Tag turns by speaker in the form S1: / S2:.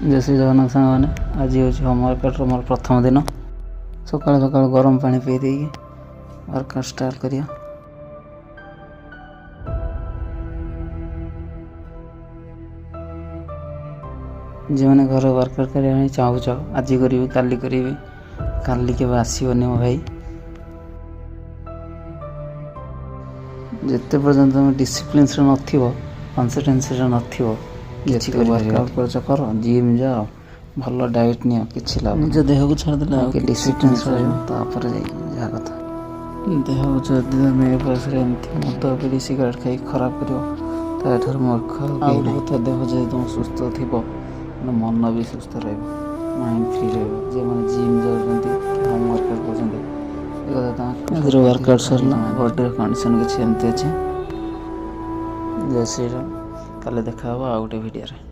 S1: जय श्री जगन्नाथ सांग मैंने आज हूँ होमवर्कआउट मोर प्रथम दिन सकाल सकाल गरम पानी पी दे वर्कआउट स्टार्ट करिया। जो मैंने घर वर्कआउट करने चाहूच आज करी काली के आसोनी मो भाई जिते पर्यंत तुम डिसिप्लिन न कन्सिस्टेंसी वर्कआउट कर जिम जाओ भल डाएट नि कि लाभ निज देह को छाड़देला डिसिप्लिन जहाँ कथा देह को छाड़ी बयस मद पी सिगरेट खाई खराब कर मूर्ख कथा देह जो तुम सुस्थ थी मन भी सुस्थ माइंड फ्री जो मैंने जिम जाऊँ होम वर्कआउट कर वर्कआउट सरला बॉडी कंडीशन किसी एमती अच्छे। जय श्री राम काले देखा आउ गोटे वीडियो।